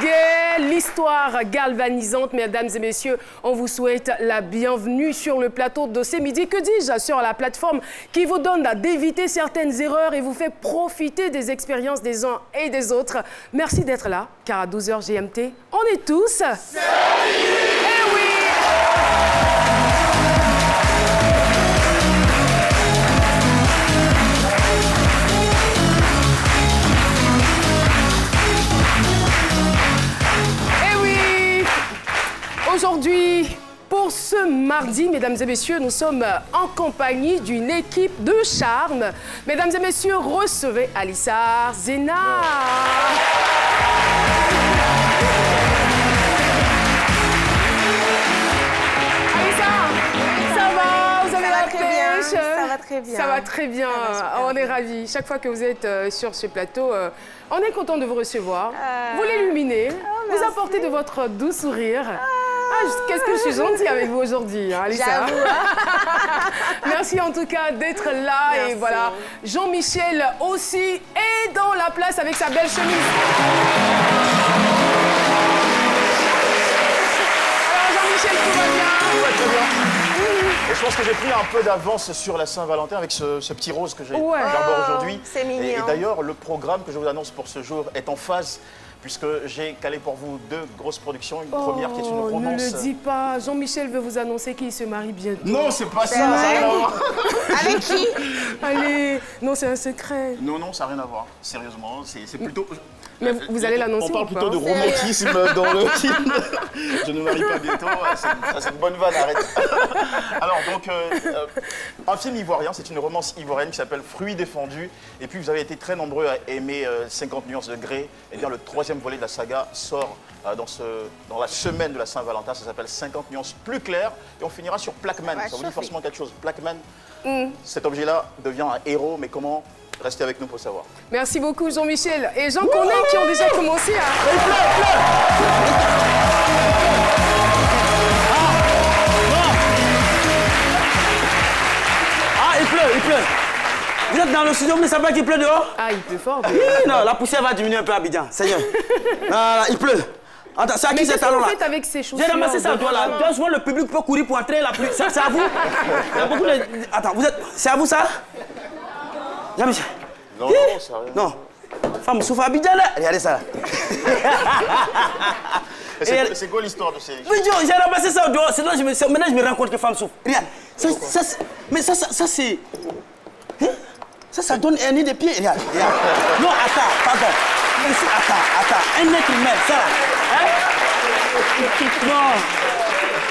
gay, l'histoire galvanisante. Mesdames et messieurs, on vous souhaite la bienvenue sur le plateau de ce midi. Que dis-je, sur la plateforme qui vous donne d'éviter certaines erreurs et vous fait profiter des expériences des uns et des autres. Merci d'être là, car à 12h GMT, on est tous... Eh oui! Aujourd'hui, pour ce mardi, mesdames et messieurs, nous sommes en compagnie d'une équipe de charme. Mesdames et messieurs, recevez Alissa Zena. Alissa, ça va? Vous avez la pêche? Ça va très bien. Ça va très bien. On est ravis. Chaque fois que vous êtes sur ce plateau, on est content de vous recevoir. Vous l'illuminez, vous apportez de votre doux sourire. Qu'est-ce que je suis gentille avec vous aujourd'hui, hein, Alissa. Merci en tout cas d'être là. Merci. Et voilà, Jean-Michel aussi est dans la place avec sa belle chemise. Alors Jean-Michel, tout va bien? Tout va très bien. Et je pense que j'ai pris un peu d'avance sur la Saint-Valentin avec ce petit rose que j'arbore aujourd'hui. C'est mignon. Et d'ailleurs, le programme que je vous annonce pour ce jour est en phase, puisque j'ai calé pour vous 2 grosses productions. Une première qui est une romance. Ne le dis pas. Jean-Michel veut vous annoncer qu'il se marie bientôt. Non, c'est pas ça. Avec qui? Allez, non, c'est un secret. Non, non, ça n'a rien à voir. Sérieusement, c'est plutôt... Mais vous allez l'annoncer. On parle plutôt de romantisme dans le film. Je ne me marie pas bientôt. C'est une bonne vanne, arrête. Alors, donc, un film ivoirien, c'est une romance ivoirienne qui s'appelle Fruits défendus. Et puis, vous avez été très nombreux à aimer 50 nuances de Grey. Et bien, le 3e volet de la saga sort dans la semaine de la Saint-Valentin. Ça s'appelle 50 nuances plus claires. Et on finira sur Plaquemine. Ça vous dit forcément quelque chose. Plaquemine, cet objet-là devient un héros, mais comment? Restez avec nous pour savoir. Merci beaucoup Jean-Michel. Et j'en connais qui ont déjà commencé à... Il pleut. Vous êtes dans le studio, mais ça va qu'il pleut dehors? Ah, il pleut fort. Non, la poussière va diminuer un peu à Abidjan, Seigneur. Il pleut. Attends, c'est à qui ces talons-là? Mais qu'est-ce que vous faites avec ces chaussures? J'ai ramassé ça à toi là. Souvent le public peut courir pour entrer la pluie. C'est à vous? Il y a beaucoup de... Attends, c'est à vous ça? Jean-Michel. Non, non, c'est rien. Non. Femme souffre Abidjan là. Regardez ça là. C'est quoi l'histoire de ces... Oui, j'ai ramassé ça au dehors. Maintenant je me rends compte que femme souffre. Regarde. Mais ça c'est... Ça donne un nid de pied. Regarde. Non, attends, pardon. Ici, attends. Un être humain, ça là. Hein? Non.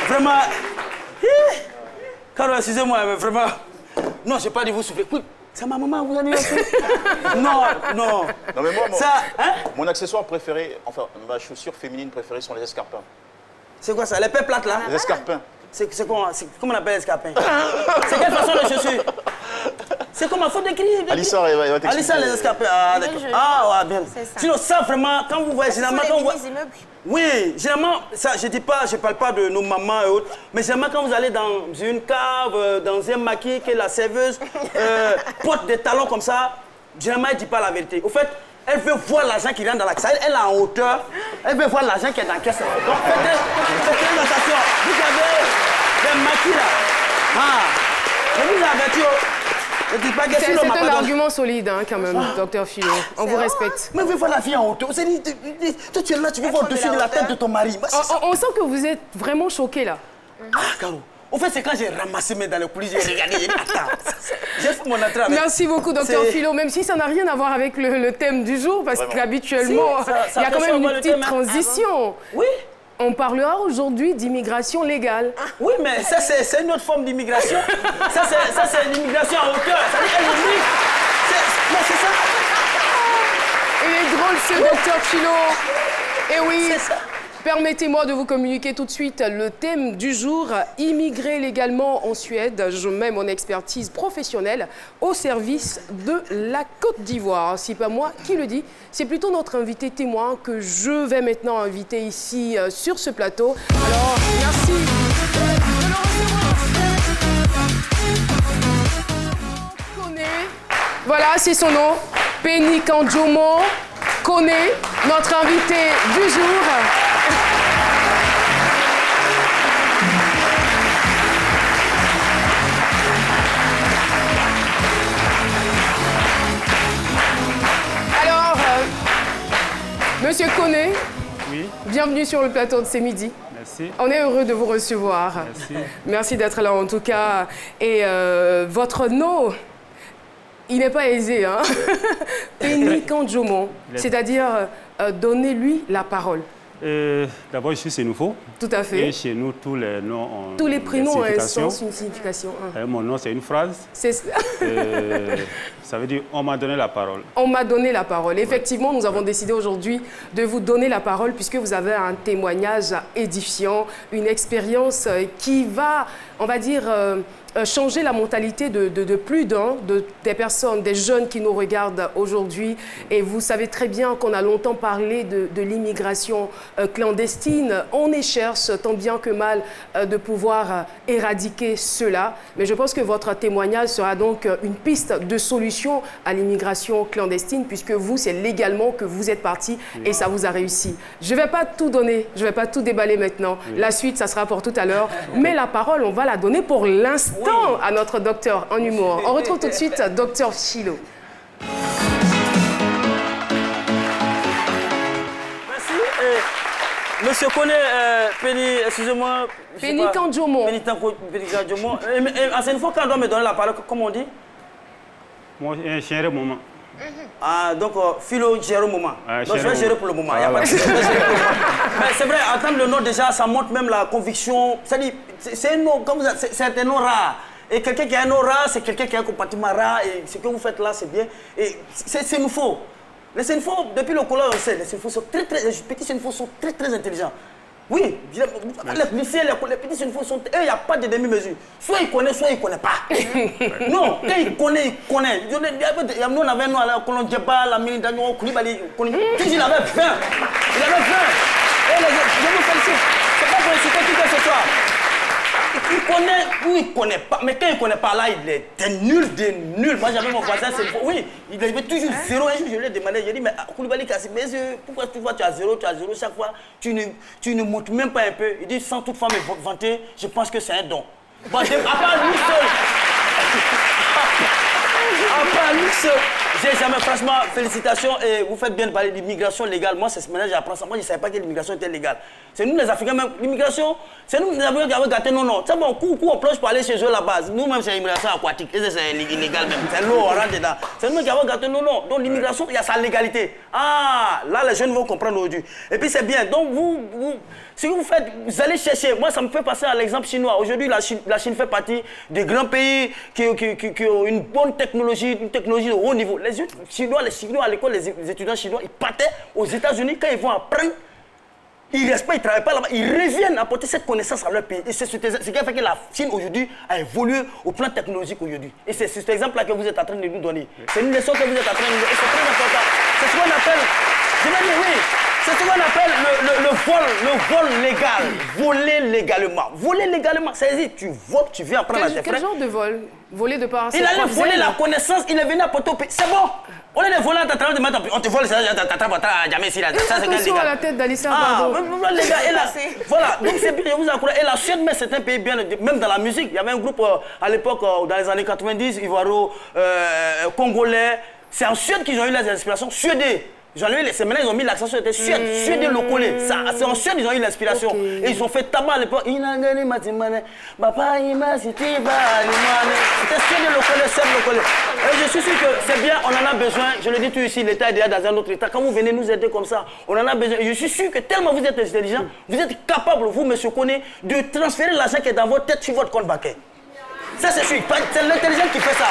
Vraiment. Caro, excusez-moi, mais vraiment. Non, j'ai pas dit vous souffler. C'est ma maman, vous avez fait. Non. Non, mais moi, ça, hein? Mon accessoire préféré, enfin, ma chaussure féminine préférée sont les escarpins. C'est quoi ça? Les paix plates là? Les escarpins. C'est comment on appelle les escarpins? C'est quelle façon de chaussure? C'est comme un faute d'écrire. Alissa, elle va t'expliquer. Alissa, les escarpins. Ah, d'accord. Ah, ouais, bien. Sinon, ça vraiment, quand vous voyez, généralement, quand vous voyez... Oui, généralement, ça, je parle pas de nos mamans et autres, mais généralement, quand vous allez dans une cave, dans un maquis, que la serveuse porte des talons comme ça, généralement, elle ne dit pas la vérité. Au fait, elle veut voir l'argent qui rentre dans la caisse. Elle est en hauteur, elle veut voir l'argent qui est dans la caisse. Donc, faites attention. Vous avez des maquis là. Je vous avertis. C'est un argument solide, hein, quand même, docteur Philo. On vous respecte. Mais vous voir la vie en hauteur. Toi, tu es là, tu veux voir au-dessus de la tête de ton mari. On sent que vous êtes vraiment choqué, là. Ah, Caro. Au fait, c'est quand j'ai ramassé mes dans le coulisses, j'ai regardé, j'ai dit, attends, j'ai fait mon entrée avec... Merci beaucoup, docteur Philo, même si ça n'a rien à voir avec le thème du jour, parce qu'habituellement, il y a quand même une petite transition. Oui. On parlera aujourd'hui d'immigration légale. Oui, mais ça, c'est une autre forme d'immigration. Ça, c'est l'immigration en hauteur. Ça veut dire qu'elle immigre. Non, c'est ça. Il est drôle, ce docteur Philo. Et oui, c'est ça. Permettez-moi de vous communiquer tout de suite le thème du jour. Immigrer légalement en Suède. Je mets mon expertise professionnelle au service de la Côte d'Ivoire. C'est pas moi qui le dis, c'est plutôt notre invité témoin que je vais maintenant inviter ici sur ce plateau. Alors, merci de le recevoir. Voilà, c'est son nom. Penny Kanjomo. Koné, notre invité du jour. Alors, Monsieur Koné, oui. Bienvenue sur le plateau de C'est Midi. Merci. On est heureux de vous recevoir. Merci. Merci d'être là en tout cas. Et votre nom, il n'est pas aisé, hein. Penny Kandjomo, c'est-à-dire donnez-lui la parole. D'abord, je suis Sénoufo. Tout à fait. Et chez nous, tous les noms ont tous les prénoms ont signification. une signification. Mon nom, c'est une phrase. C'est ça veut dire « on m'a donné la parole ». On m'a donné la parole. Effectivement, nous avons décidé aujourd'hui de vous donner la parole puisque vous avez un témoignage édifiant, une expérience qui va, on va dire, changer la mentalité de plus d'un, des personnes, des jeunes qui nous regardent aujourd'hui. Et vous savez très bien qu'on a longtemps parlé de l'immigration clandestine. On y cherche tant bien que mal de pouvoir éradiquer cela. Mais je pense que votre témoignage sera donc une piste de solution à l'immigration clandestine puisque vous, c'est légalement que vous êtes parti et ça vous a réussi. Je ne vais pas tout donner, je ne vais pas tout déballer maintenant. La suite, ça sera pour tout à l'heure. Mais la parole, on va la donner pour l'instant à notre docteur en humour. On retrouve tout de suite docteur Philo. Merci. Monsieur Koné, Penny, excusez-moi. Penny Kandjomo. Penny Kandjomo. C'est une fois qu'on doit me donner la parole, comment on dit? Moi, un chéri moment. Ah, donc Philo gère au moment. Donc je vais gérer pour le moment. Voilà. Mais c'est vrai, entendre le nom déjà, ça montre même la conviction. C'est-à-dire, c'est un nom, comme c'est un nom rare. Et quelqu'un qui a un nom rare, c'est quelqu'un qui a un comportement rare. Et ce que vous faites là, c'est bien. Et c'est nous faux. Les Sénoufos, depuis le collège, on sait, les Sénoufos sont les petits Sénoufos sont très intelligents. Oui, les lycéens, les petits Sénoufos sont... Il n'y a pas de demi-mesure. Soit il connaît, soit il ne connaît pas. Non, quand il connaît, il connaît. Nous, on avait un nom à la colonne Djeba, la mine d'Agnon, Koulibaly. Il avait 20. Il avait 20. Et je vous félicite. C'est pas pour inciter qui que ce soit. Il connaît ou il ne connaît pas. Mais quand il ne connaît pas, là, il était nul de nul. Moi, j'avais mon voisin, c'est faux. Oui, il avait toujours zéro. Un jour, je lui ai demandé, je lui ai dit, mais Koulibaly Kassim, pourquoi tu vois, tu as zéro chaque fois, tu ne montes même pas un peu. Il dit, sans toutefois me vanter, je pense que c'est un don. Bon, à part lui seul. À part lui seul. J'ai jamais, franchement, félicitations et vous faites bien de parler d'immigration légale. Moi, c'est ce maintenant j'apprends ça. Moi, je ne savais pas que l'immigration était légale. C'est nous, les Africains, même. L'immigration, c'est nous, les Africains qui avons gâté nos noms. C'est bon, coup, on plonge pour aller chez eux à la base. Nous-mêmes, c'est l'immigration aquatique. Et c'est illégal même. C'est l'eau, on rentre dedans. C'est nous qui avons gâté nos noms. Donc, l'immigration, il y a sa légalité. Ah, là, les jeunes vont comprendre aujourd'hui. Et puis, c'est bien. Donc, ce que vous faites, vous allez chercher. Moi, ça me fait passer à l'exemple chinois. Aujourd'hui, la Chine fait partie des grands pays qui ont une bonne technologie, une technologie de haut niveau. Les Chinois à l'école, les étudiants chinois, ils partaient aux États-Unis quand ils vont apprendre. Ils ne restent pas, ils ne travaillent pas là-bas. Ils reviennent apporter cette connaissance à leur pays. Et c'est ce qui a fait que la Chine aujourd'hui a évolué au plan technologique aujourd'hui. Et c'est cet exemple-là que vous êtes en train de nous donner. C'est une leçon que vous êtes en train de nous donner. Et c'est très important. C'est ce qu'on appelle, je vais dire oui, c'est ce qu'on appelle le vol légal. Voler légalement. Voler légalement, c'est-à-dire tu voles, tu viens apprendre à tes frères. Quel genre de vol? Voler de par Il allait voler la connaissance, il est venu apporter au pays. C'est bon. On est des volants, on te vole, jamais ici. Attention à la tête d'Alissa, pardon. Les gars, voilà, donc c'est bien, je vous encourage. Et la Suède, mais c'est un pays bien, même dans la musique. Il y avait un groupe à l'époque, dans les années 90, ivoiro, congolais. C'est en Suède qu'ils ont eu les inspirations suédées. C'est maintenant ils ont mis l'accent sur les Suède, Suède et locaux. C'est en Suède ils ont eu l'inspiration. Okay. Et ils ont fait tabac à l'époque. C'était Suède et locaux, Suède locaux. Et je suis sûr que c'est bien, on en a besoin. Je le dis tout ici, l'État est déjà dans un autre État. Quand vous venez nous aider comme ça, on en a besoin. Et je suis sûr que tellement vous êtes intelligent, vous êtes capable, vous, monsieur Koné, de transférer l'argent qui est dans votre tête sur votre compte bancaire. Ça c'est sûr. C'est l'intelligence qui fait ça.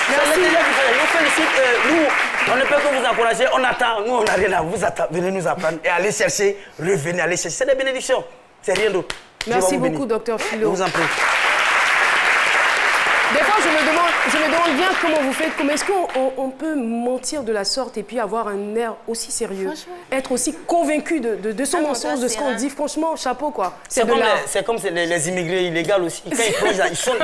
Merci. Je vous félicite. Nous, on ne peut que vous encourager. On attend. Nous, on n'a rien à vous attendre. Venez nous apprendre et allez chercher. Revenez, allez chercher. C'est des bénédictions. C'est rien d'autre. Merci beaucoup, docteur Philo. Je vous en prie. Des fois, je me demande, je me demande bien comment vous faites, comment est-ce qu'on peut mentir de la sorte et puis avoir un air aussi sérieux, être aussi convaincu de son mensonge, de ce qu'on dit. Franchement, chapeau quoi. C'est comme les immigrés illégaux aussi. Quand ils plongent,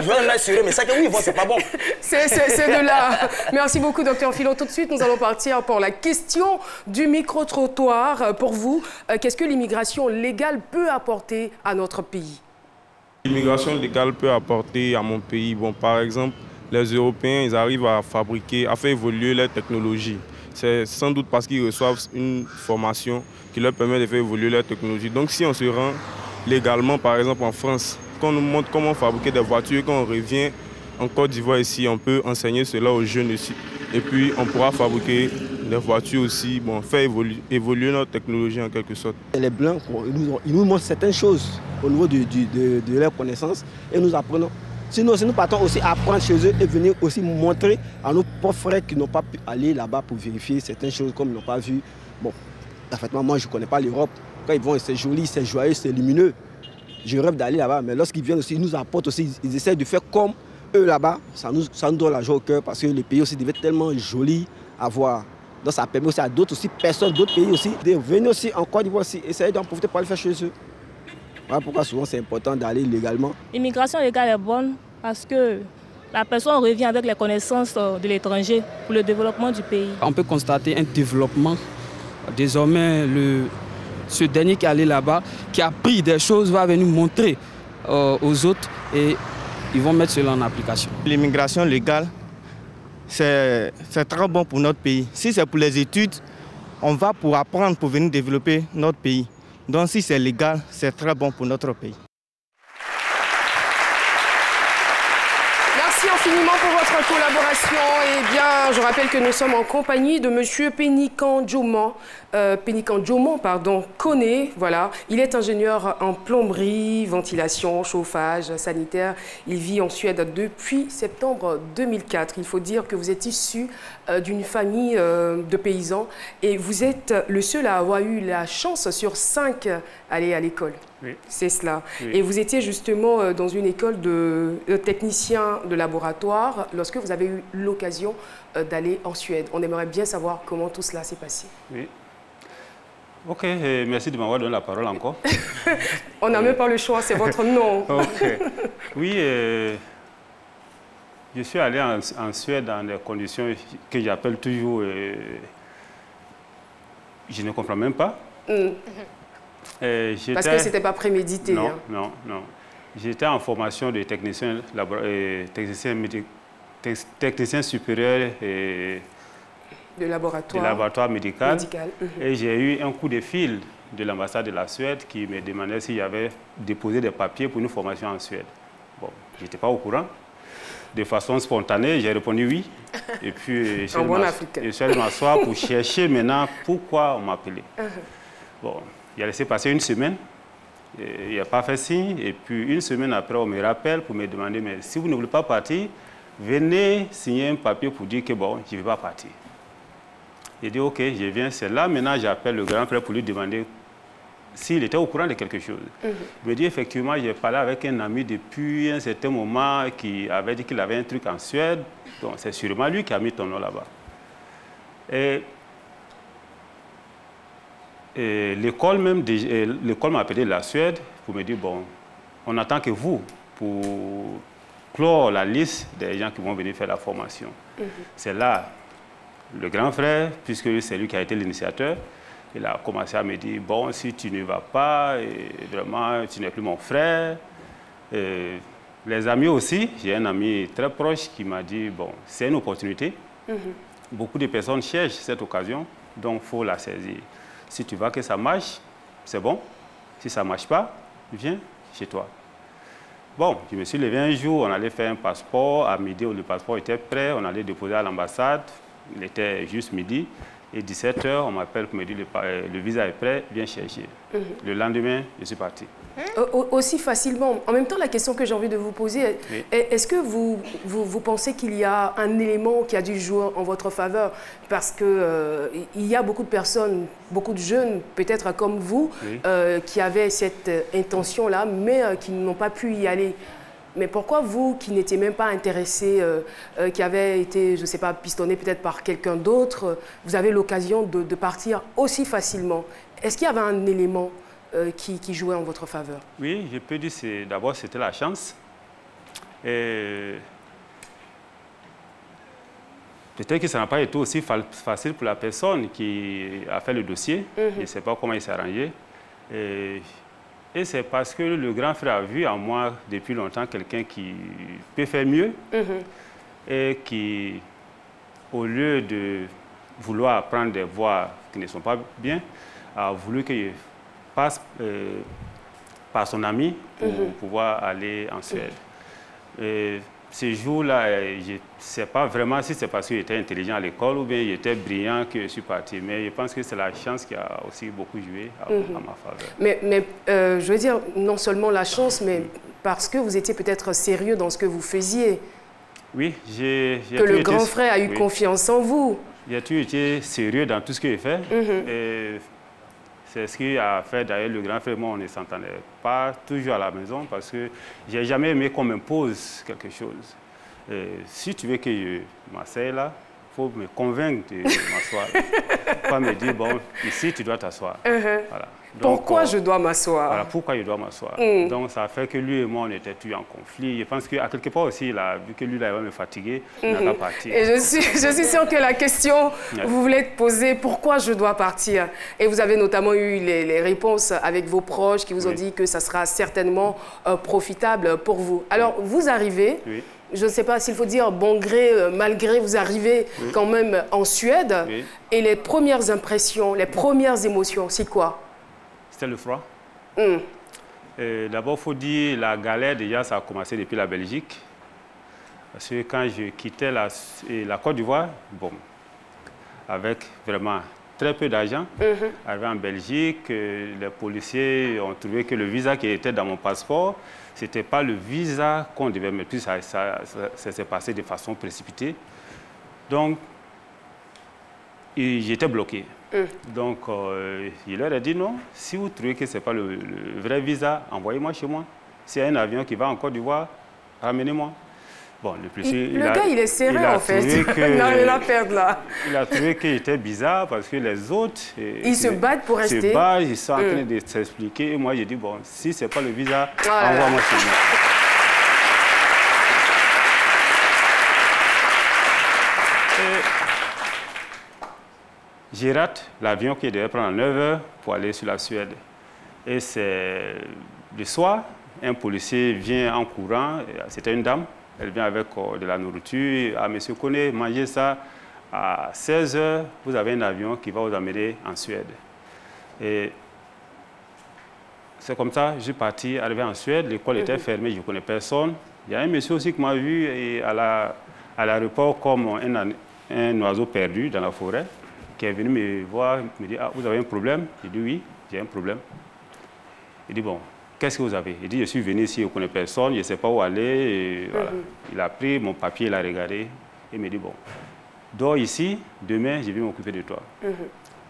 ils ont un air sérieux, mais ça que oui, bon, c'est pas bon. C'est de là. Merci beaucoup, docteur Philo. Tout de suite, nous allons partir pour la question du micro-trottoir. Pour vous, qu'est-ce que l'immigration légale peut apporter à notre pays? L'immigration légale peut apporter à mon pays, bon, par exemple, les Européens, ils arrivent à fabriquer, à faire évoluer leur technologie. C'est sans doute parce qu'ils reçoivent une formation qui leur permet de faire évoluer leur technologie. Donc si on se rend légalement, par exemple en France, qu'on nous montre comment fabriquer des voitures, quand on revient en Côte d'Ivoire ici, on peut enseigner cela aux jeunes ici. Et puis on pourra fabriquer des voitures aussi, bon, faire évoluer notre technologie en quelque sorte. Les Blancs, ils nous montrent certaines choses au niveau de leurs connaissances et nous apprenons. Sinon, si nous partons aussi apprendre chez eux et venir aussi montrer à nos pauvres frères qui n'ont pas pu aller là-bas pour vérifier certaines choses comme ils n'ont pas vu. Bon, parfaitement, moi je ne connais pas l'Europe. Quand ils vont, c'est joli, c'est joyeux, c'est lumineux. Je rêve d'aller là-bas, mais lorsqu'ils viennent aussi, ils nous apportent aussi, ils essaient de faire comme eux là-bas. Ça nous donne la joie au cœur parce que les pays aussi devaient être tellement jolis à voir. Donc ça permet aussi à d'autres personnes, d'autres pays aussi, de venir aussi en Côte d'Ivoire aussi, essayer d'en profiter pour aller faire chez eux. Voilà pourquoi souvent c'est important d'aller légalement. L'immigration légale est bonne parce que la personne revient avec les connaissances de l'étranger pour le développement du pays. On peut constater un développement. Désormais, ce dernier qui est allé là-bas, qui a appris des choses, va venir montrer aux autres et ils vont mettre cela en application. L'immigration légale, c'est très bon pour notre pays. Si c'est pour les études, on va pour apprendre, pour venir développer notre pays. Donc si c'est légal, c'est très bon pour notre pays. Merci infiniment pour votre collaboration. Eh bien, je rappelle que nous sommes en compagnie de M. Pénican Djoman, Koné, voilà. Il est ingénieur en plomberie, ventilation, chauffage, sanitaire. Il vit en Suède depuis septembre 2004. Il faut dire que vous êtes issu d'une famille de paysans et vous êtes le seul à avoir eu la chance sur 5 d'aller à l'école. Oui. C'est cela. Oui. Et vous étiez justement dans une école de technicien de laboratoire lorsque vous avez eu l'occasion d'aller en Suède. On aimerait bien savoir comment tout cela s'est passé. Oui. Ok, merci de m'avoir donné la parole encore. On n'a même pas le choix, c'est votre nom. Ok. Oui, je suis allé en Suède dans des conditions que j'appelle toujours... je ne comprends même pas. Parce que ce n'était pas prémédité. Non, hein. non. J'étais en formation de technicien supérieur de laboratoire médical. Et j'ai eu un coup de fil de l'ambassade de la Suède qui me demandait si j'avais déposé des papiers pour une formation en Suède. Bon, je n'étais pas au courant. De façon spontanée, j'ai répondu oui. Et puis, je suis allé m'asseoir pour chercher maintenant pourquoi on m'appelait. Bon, il a laissé passer une semaine. Il n'a pas fait signe. Et puis, une semaine après, on me rappelle pour me demander, mais si vous ne voulez pas partir, venez signer un papier pour dire que bon, je ne vais pas partir. J'ai dit, OK, je viens, c'est là. Maintenant, j'appelle le grand frère pour lui demander s'il était au courant de quelque chose. Il me dit, effectivement, j'ai parlé avec un ami depuis un certain moment qui avait dit qu'il avait un truc en Suède. Donc, c'est sûrement lui qui a mis ton nom là-bas. Et l'école m'a appelé de la Suède pour me dire, bon, on attend que vous, pour clore la liste des gens qui vont venir faire la formation. C'est là, le grand frère, puisque c'est lui qui a été l'initiateur, il a commencé à me dire, bon, si tu ne vas pas, vraiment, tu n'es plus mon frère. Les amis aussi, j'ai un ami très proche qui m'a dit, bon, c'est une opportunité. Beaucoup de personnes cherchent cette occasion, donc il faut la saisir. Si tu vois que ça marche, c'est bon. Si ça ne marche pas, viens chez toi. Bon, je me suis levé un jour, on allait faire un passeport. À midi, le passeport était prêt, on allait déposer à l'ambassade. Il était juste midi. Et 17 h, on m'appelle pour me dire le visa est prêt, viens chercher. Le lendemain, je suis parti. Aussi facilement. En même temps, la question que j'ai envie de vous poser, oui. Est-ce que vous pensez qu'il y a un élément qui a dû jouer en votre faveur? Parce qu'il y a beaucoup de personnes, beaucoup de jeunes, peut-être comme vous, oui. Qui avaient cette intention-là, mais qui n'ont pas pu y aller. Mais pourquoi vous, qui n'étiez même pas intéressé, qui avez été, je ne sais pas, pistonné peut-être par quelqu'un d'autre, vous avez l'occasion de partir aussi facilement? Est-ce qu'il y avait un élément qui jouait en votre faveur? Oui, je peux dire que d'abord c'était la chance. Peut-être que ça n'a pas été aussi facile pour la personne qui a fait le dossier. Je ne sais pas comment il s'est arrangé. Et c'est parce que le grand frère a vu en moi depuis longtemps quelqu'un qui peut faire mieux et qui, au lieu de vouloir prendre des voies qui ne sont pas bien, a voulu que je passe par son ami pour pouvoir aller en Suède. Et ce jour-là, je ne sais pas vraiment si c'est parce qu'il était intelligent à l'école ou bien il était brillant que je suis parti. Mais je pense que c'est la chance qui a aussi beaucoup joué à ma faveur. Mais je veux dire, non seulement la chance, mais parce que vous étiez peut-être sérieux dans ce que vous faisiez. Oui, j'ai que le grand frère a eu confiance en vous. J'ai toujours été sérieux dans tout ce que j'ai fait. Et c'est ce qui a fait d'ailleurs le grand frère. Moi, on ne s'entendait pas toujours à la maison parce que je n'ai jamais aimé qu'on m'impose quelque chose. Et si tu veux que je m'asseye là, il faut me convaincre de m'asseoir. Pas me dire, bon, ici, tu dois t'asseoir. Voilà. Pourquoi je dois m'asseoir? Voilà, pourquoi je dois m'asseoir. Donc, ça a fait que lui et moi, on était toujours en conflit. Je pense qu'à quelque part aussi, vu que lui, là, il va me fatiguer, il n'a pas parti. Et je suis sûre que la question, vous voulez être posée, pourquoi je dois partir? Et vous avez notamment eu les réponses avec vos proches qui vous ont dit que ça sera certainement profitable pour vous. Alors, vous arrivez... Je ne sais pas s'il faut dire bon gré, mal gré, vous arrivez quand même en Suède. Et les premières impressions, les premières émotions, c'est quoi? C'était le froid. D'abord, il faut dire la galère, déjà, ça a commencé depuis la Belgique. Parce que quand je quittais la Côte d'Ivoire, bon, avec vraiment très peu d'argent, arrivé en Belgique, les policiers ont trouvé que le visa qui était dans mon passeport, ce n'était pas le visa qu'on devait mettre. Puis ça s'est passé de façon précipitée. Donc, j'étais bloqué. Donc, je leur ai dit non, si vous trouvez que ce n'est pas le vrai visa, envoyez-moi chez moi. S'il y a un avion qui va en Côte d'Ivoire, ramenez-moi. Bon, le gars, il est serré en fait. Il n'a rien à perdre là. Il a trouvé qu'il était bizarre parce que les autres... Ils se battent pour rester. Ils se battent, ils sont en train de s'expliquer. Et moi, j'ai dit, bon, si ce n'est pas le visa, envoie-moi chez moi. Je rate l'avion qui devait prendre à 9 h pour aller sur la Suède. Et c'est le soir, un policier vient en courant, c'était une dame. Elle vient avec de la nourriture. Ah, monsieur Koné, mangez ça. À 16 h, vous avez un avion qui va vous amener en Suède. Et c'est comme ça, je suis parti, arrivé en Suède. L'école était fermée, je ne connais personne. Il y a un monsieur aussi qui m'a vu à l'aéroport comme un oiseau perdu dans la forêt, qui est venu me voir, me dit, ah, vous avez un problème? J'ai dit, oui, j'ai un problème. Il dit, bon, qu'est-ce que vous avez? Il dit, je suis venu ici, je ne connais personne, je ne sais pas où aller. Et voilà. Il a pris mon papier, il a regardé et il me dit, bon, dors ici, demain, je vais m'occuper de toi.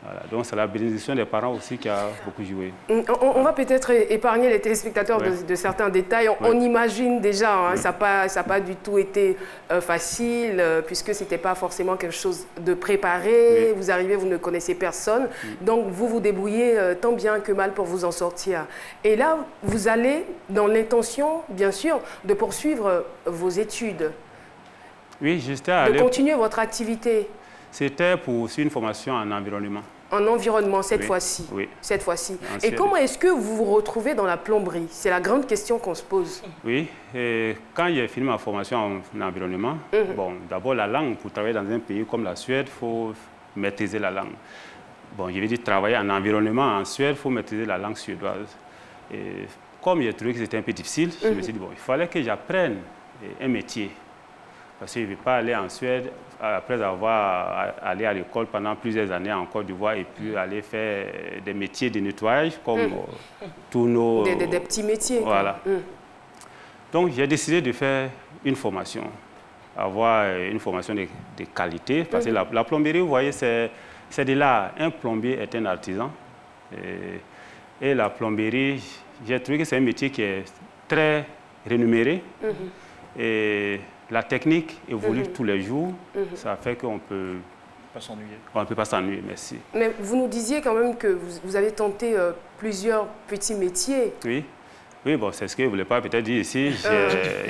Voilà. Donc, c'est la bénédiction des parents aussi qui a beaucoup joué. On va peut-être épargner les téléspectateurs de certains détails. On imagine déjà, hein, ça n'a pas du tout été facile, puisque ce n'était pas forcément quelque chose de préparé. Vous arrivez, vous ne connaissez personne. Donc, vous vous débrouillez tant bien que mal pour vous en sortir. Et là, vous allez dans l'intention, bien sûr, de poursuivre vos études. Oui, j'étais allé... De continuer votre activité. C'était pour une formation en environnement. En environnement, cette fois-ci. Oui. Cette fois-ci. Et comment est-ce que vous vous retrouvez dans la plomberie? C'est la grande question qu'on se pose. Oui. Et quand j'ai fini ma formation en environnement, bon, d'abord la langue, pour travailler dans un pays comme la Suède, il faut maîtriser la langue. Bon, je vais dire travailler en environnement en Suède, il faut maîtriser la langue suédoise. Et comme j'ai trouvé que c'était un peu difficile, je me suis dit, bon, il fallait que j'apprenne un métier. Parce que je ne vais pas aller en Suède après avoir allé à l'école pendant plusieurs années en Côte d'Ivoire et puis aller faire des métiers de nettoyage comme tous nos... Des petits métiers. Voilà. Donc, j'ai décidé de faire une formation, avoir une formation de qualité. Parce que la plomberie, vous voyez, c'est de là. Un plombier est un artisan. Et la plomberie, j'ai trouvé que c'est un métier qui est très rémunéré. Et la technique évolue tous les jours. Ça fait qu'on peut... On ne peut pas s'ennuyer, merci. Mais vous nous disiez quand même que vous avez tenté plusieurs petits métiers. Oui. Oui, bon, c'est ce que je ne voulais pas peut-être dire ici.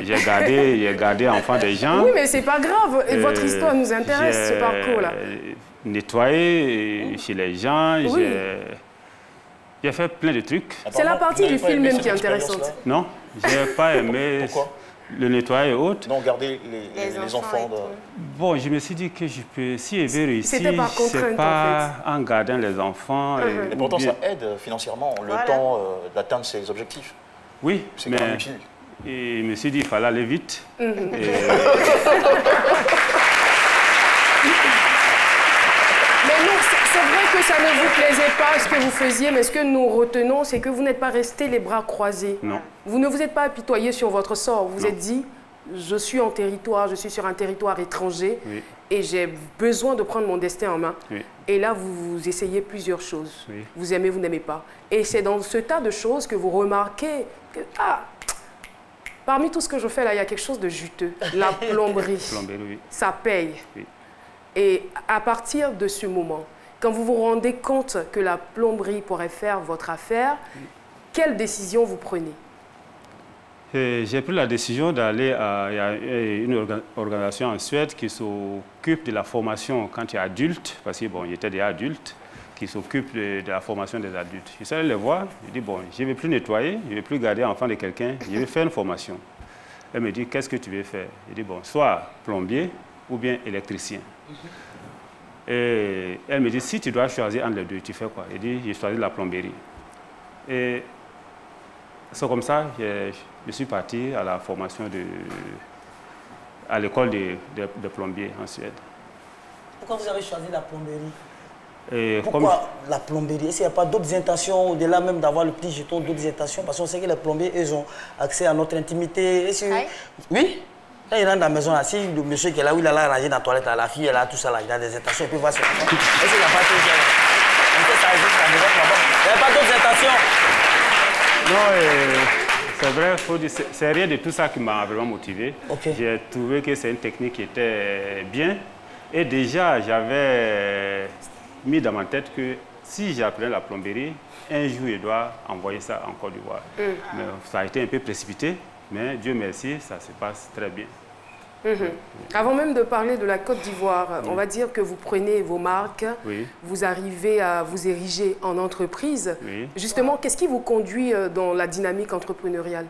J'ai gardé enfant des gens. Oui, mais ce n'est pas grave. Et votre histoire nous intéresse, ce parcours-là. Nettoyé chez les gens. Oui. J'ai fait plein de trucs. C'est la partie du film même qui est intéressante. Non, je n'ai pas aimé. Pourquoi? Le nettoyage et autres. Non, garder les enfants. Bon, je me suis dit que je peux, si je veux réussir, c'est pas en gardant les enfants. Et pourtant, ça aide financièrement, le temps d'atteindre ses objectifs. Oui, mais je me suis dit qu'il fallait aller vite. Mais non, c'est vrai que ça ne vous plaisait pas ce que vous faisiez, mais ce que nous retenons, c'est que vous n'êtes pas resté les bras croisés. Non. Vous ne vous êtes pas apitoyé sur votre sort. Vous vous êtes dit, je suis sur un territoire étranger et j'ai besoin de prendre mon destin en main. Et là, vous essayez plusieurs choses. Vous aimez, vous n'aimez pas. Et c'est dans ce tas de choses que vous remarquez que, parmi tout ce que je fais là, il y a quelque chose de juteux. La plomberie. Ça paye. Et à partir de ce moment, quand vous vous rendez compte que la plomberie pourrait faire votre affaire, quelle décision vous prenez? J'ai pris la décision d'aller à une organisation en Suède qui s'occupe de la formation quand tu es adulte, parce que bon, j'étais déjà adulte, qui s'occupe de la formation des adultes. Je suis allé les voir, je dis bon, je ne vais plus nettoyer, je ne vais plus garder l'enfant de quelqu'un, je vais faire une formation. Elle me dit, qu'est-ce que tu veux faire? Je dis bon, soit plombier ou bien électricien. Et elle me dit, si tu dois choisir entre les deux, tu fais quoi? Je dis, j'ai choisi la plomberie. Et c'est comme ça que je suis parti à la formation à l'école de plombier en Suède. Pourquoi vous avez choisi la plomberie? Pourquoi la plomberie? Est-ce qu'il n'y a pas d'autres intentions, au-delà même d'avoir le petit jeton, d'autres intentions? Parce qu'on sait que les plombiers, ils ont accès à notre intimité. Oui? Quand il rentre dans la maison, là, si le monsieur qui est là, où il a arrangé dans la toilette, là, la fille est là, tout ça, là, il a des intentions, il peut voir ce qu'il y a. Est-ce qu'il n'y a pas tout ça? Il n'y a pas d'autres intentions? Non, c'est vrai, c'est rien de tout ça qui m'a vraiment motivé. J'ai trouvé que c'est une technique qui était bien. Et déjà, j'avais mis dans ma tête que si j'apprenais la plomberie, un jour, je dois envoyer ça en Côte d'Ivoire. Mais ça a été un peu précipité, mais Dieu merci, ça se passe très bien. Avant même de parler de la Côte d'Ivoire, on va dire que vous prenez vos marques, vous arrivez à vous ériger en entreprise. Justement, qu'est-ce qui vous conduit dans la dynamique entrepreneuriale?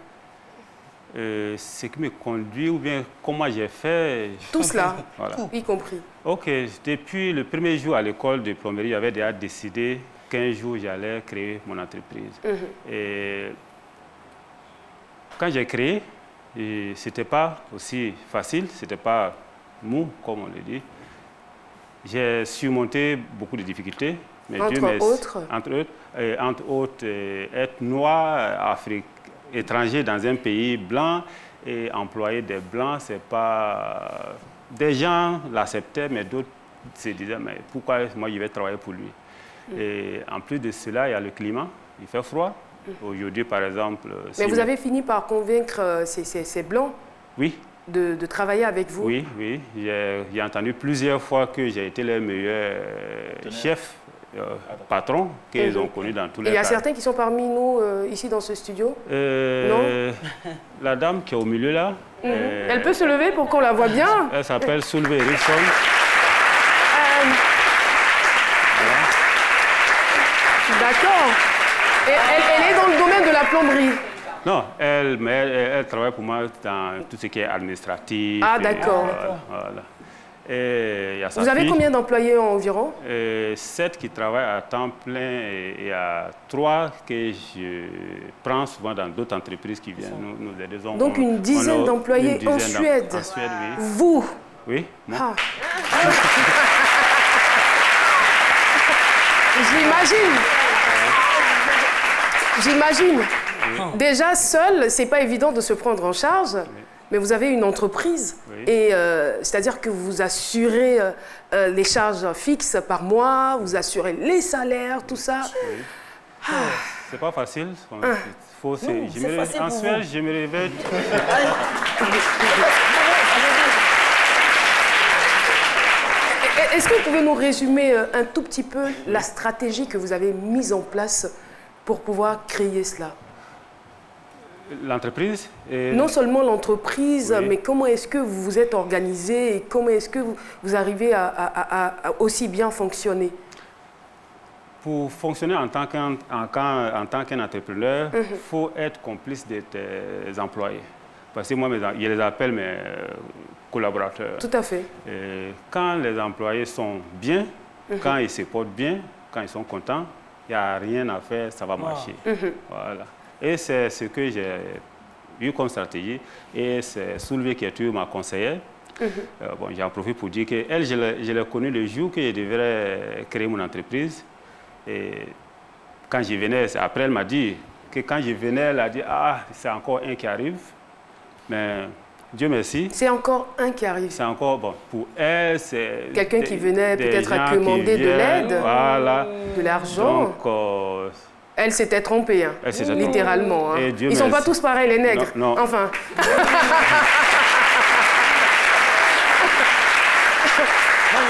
Ce qui me conduit ou bien comment j'ai fait... Tout cela, voilà. Y compris. Ok, depuis le premier jour à l'école de plomberie, j'avais déjà décidé qu'un jour j'allais créer mon entreprise. Et quand j'ai créé, ce n'était pas aussi facile, ce n'était pas mou, comme on le dit. J'ai surmonté beaucoup de difficultés. Mais entre autres, être noir, étranger dans un pays blanc et employer des blancs, c'est pas... Des gens l'acceptaient, mais d'autres se disaient, mais pourquoi moi je vais travailler pour lui? Et en plus de cela, il y a le climat, il fait froid. Aujourd'hui, par exemple... Mais vous avez fini par convaincre ces Blancs de travailler avec vous? Oui, oui. J'ai entendu plusieurs fois que j'ai été le meilleur chef, patron qu'ils ont connu dans tous les cas. Il y a certains qui sont parmi nous ici dans ce studio? Non? La dame qui est au milieu là... Elle peut se lever pour qu'on la voit bien? Elle s'appelle Solveig Eriksson. D'accord. Et elle est dans le domaine de la plomberie? Non, elle travaille pour moi dans tout ce qui est administratif. Ah, d'accord. Voilà. Et y a Vous avez combien d'employés environ? 7 qui travaillent à temps plein et il y a 3 que je prends souvent dans d'autres entreprises qui viennent nous aider. Donc une dizaine d'employés en Suède? En Suède, oui. Vous? Oui, moi. J'imagine. Déjà, seul, c'est pas évident de se prendre en charge, mais vous avez une entreprise. Et c'est-à-dire que vous assurez les charges fixes par mois, vous assurez les salaires, tout ça. C'est pas facile. En Suède, je me réveille. Est-ce que vous pouvez nous résumer un tout petit peu la stratégie que vous avez mise en place pour pouvoir créer cela? L'entreprise Non seulement l'entreprise, oui. mais comment est-ce que vous vous êtes organisé et comment est-ce que vous arrivez à aussi bien fonctionner? Pour fonctionner en tant qu'un entrepreneur, il faut être complice de tes employés. Parce que moi, je les appelle mes collaborateurs. Tout à fait. Et quand les employés sont bien, quand ils se portent bien, quand ils sont contents, il n'y a rien à faire, ça va marcher. Voilà. Et c'est ce que j'ai eu comme stratégie. Et c'est Soulevé Kétu, ma conseillère. Bon, j'en profite pour dire qu'elle, je l'ai connue le jour que je devrais créer mon entreprise. Et quand je venais, après elle m'a dit que quand je venais, elle a dit « Ah, c'est encore un qui arrive ». Mais Dieu merci. C'est encore un qui arrive. C'est encore, bon, pour elle, c'est... Quelqu'un qui venait peut-être à demander de l'aide, voilà. De l'argent. Donc, elle s'était trompée, hein, littéralement. Hein. Ils ne sont pas tous pareils, les nègres. Non, non. Enfin.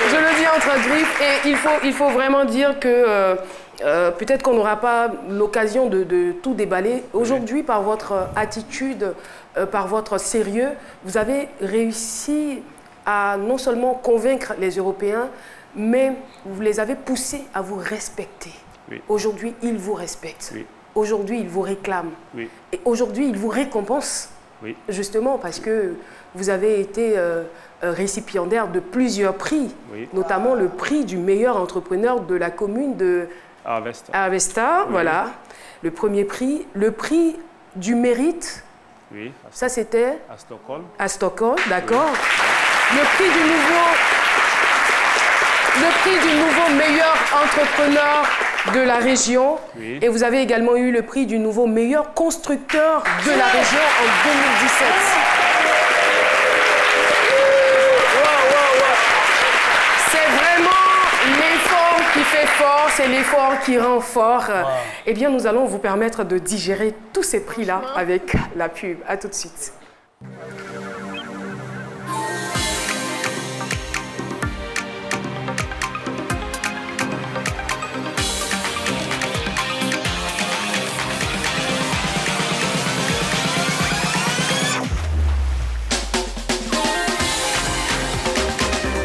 Je le dis entre griffes et il faut vraiment dire que peut-être qu'on n'aura pas l'occasion de tout déballer. Aujourd'hui, par votre attitude, par votre sérieux, vous avez réussi à non seulement convaincre les Européens, mais vous les avez poussés à vous respecter. Oui. Aujourd'hui, ils vous respectent. Oui. Aujourd'hui, ils vous réclament. Oui. Et aujourd'hui, ils vous récompensent. Oui. Justement parce que vous avez été récipiendaire de plusieurs prix, oui. Notamment le prix du meilleur entrepreneur de la commune de Avesta, oui. Voilà. Le premier prix. Le prix du mérite, oui. Ça c'était à Stockholm. À Stockholm, d'accord. Oui. Le prix du nouveau meilleur entrepreneur de la région. Oui. Et vous avez également eu le prix du nouveau meilleur constructeur de la région en 2017. C'est vraiment l'effort qui fait fort, c'est l'effort qui rend fort. Eh bien, nous allons vous permettre de digérer tous ces prix-là avec la pub. À tout de suite.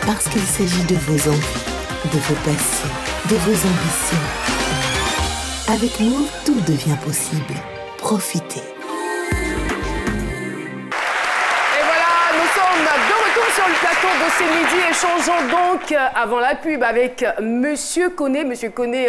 Parce qu'il s'agit de vos envies, de vos passions, de vos ambitions. Avec nous, tout devient possible. Profitez. Et voilà, nous sommes de retour sur le plateau de ce midi. Échangeons donc avant la pub avec Monsieur Koné. Monsieur Koné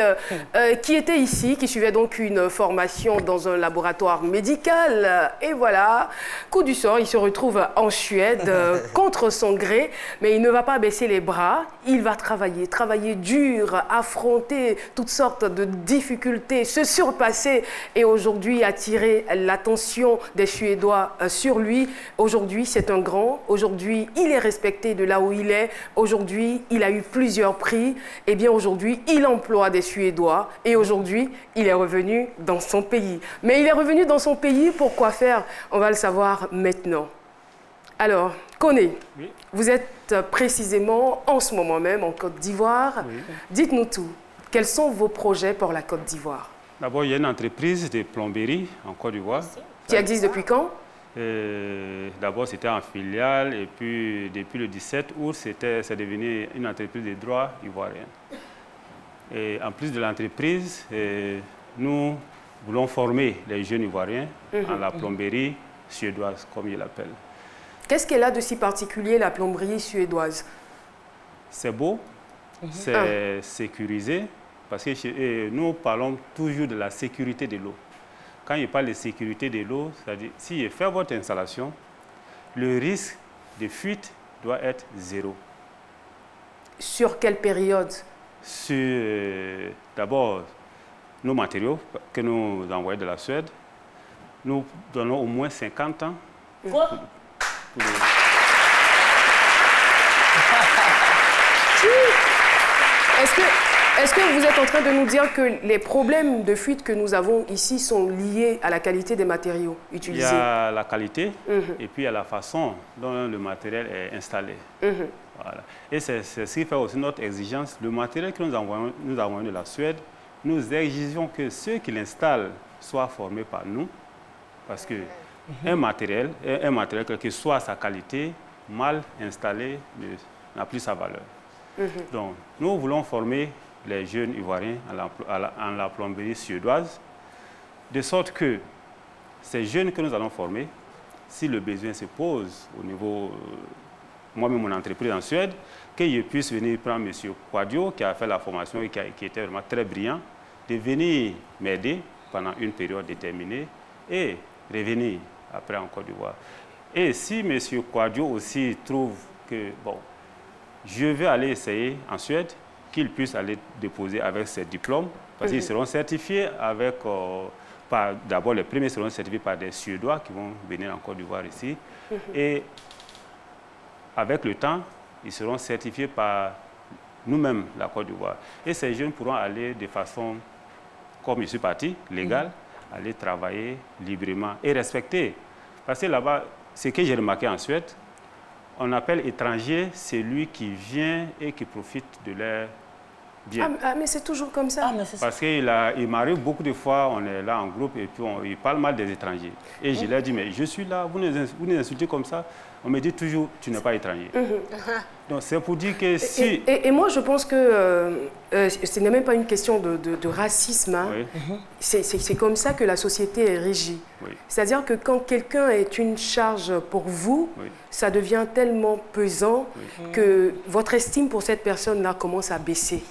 qui était ici, qui suivait donc une formation dans un laboratoire médical. Et voilà, coup du sort, il se retrouve en Suède contre son gré. Mais il ne va pas baisser les bras. Il va travailler dur, affronter toutes sortes de difficultés, se surpasser et aujourd'hui attirer l'attention des Suédois sur lui. Aujourd'hui, c'est un grand. Aujourd'hui, il est respecté de là où il est. Aujourd'hui, il a eu plusieurs prix. Et bien aujourd'hui, il emploie des Suédois. Et aujourd'hui, il est revenu dans son pays. Mais il est revenu dans son pays pour quoi faire? On va le savoir maintenant. Alors, Koné, oui. Vous êtes précisément en ce moment même en Côte d'Ivoire. Oui. Dites-nous tout. Quels sont vos projets pour la Côte d'Ivoire? D'abord, il y a une entreprise de plomberie en Côte d'Ivoire. Qui existe depuis quand? D'abord, c'était en filiale et puis depuis le 17 août, c'est devenu une entreprise de droit ivoirienne. Et en plus de l'entreprise, nous voulons former les jeunes Ivoiriens en la plomberie suédoise, comme ils l'appellent. Qu'est-ce qu'elle a de si particulier, la plomberie suédoise? C'est beau, c'est sécurisé, parce que nous parlons toujours de la sécurité de l'eau. Quand il parle de sécurité de l'eau, c'est-à-dire si je fais votre installation, le risque de fuite doit être zéro. Sur quelle période? Sur d'abord nos matériaux que nous envoyons de la Suède, nous donnons au moins 50 ans. Quoi? est-ce que vous êtes en train de nous dire que les problèmes de fuite que nous avons ici sont liés à la qualité des matériaux utilisés? Il y a la qualité et puis il y a la façon dont le matériel est installé. Voilà. Et c'est ce qui fait aussi notre exigence. Le matériel que nous avons de la Suède, nous exigeons que ceux qui l'installent soient formés par nous, parce que un matériel, quelle que soit sa qualité, mal installé, n'a plus sa valeur. Donc, nous voulons former les jeunes Ivoiriens en la plomberie suédoise, de sorte que ces jeunes que nous allons former, si le besoin se pose au niveau, moi-même mon entreprise en Suède, qu'ils puissent venir prendre M. Quadio, qui a fait la formation et qui était vraiment très brillant, de venir m'aider pendant une période déterminée et revenir après en Côte d'Ivoire. Et si M. Quadio aussi trouve que, bon, je vais aller essayer en Suède, qu'ils puissent aller déposer avec ces diplômes, parce qu'ils seront certifiés avec, d'abord les premiers seront certifiés par des Suédois qui vont venir en Côte d'Ivoire ici, et avec le temps, ils seront certifiés par nous-mêmes, la Côte d'Ivoire. Et ces jeunes pourront aller de façon, comme je suis parti, légale, aller travailler librement et respecter. Parce que là-bas, ce que j'ai remarqué en Suède, on appelle étranger celui qui vient et qui profite de leur bien. Ah, mais c'est toujours comme ça. Parce qu'il m'arrive beaucoup de fois, on est là en groupe et puis il parle mal des étrangers. Et je leur dis, mais je suis là, vous nous insultez comme ça. On me dit toujours, tu n'es pas étranger. Donc c'est pour dire que si... Et moi, je pense que ce n'est même pas une question de racisme. Hein. C'est comme ça que la société est régie. C'est-à-dire que quand quelqu'un est une charge pour vous, ça devient tellement pesant que votre estime pour cette personne-là commence à baisser.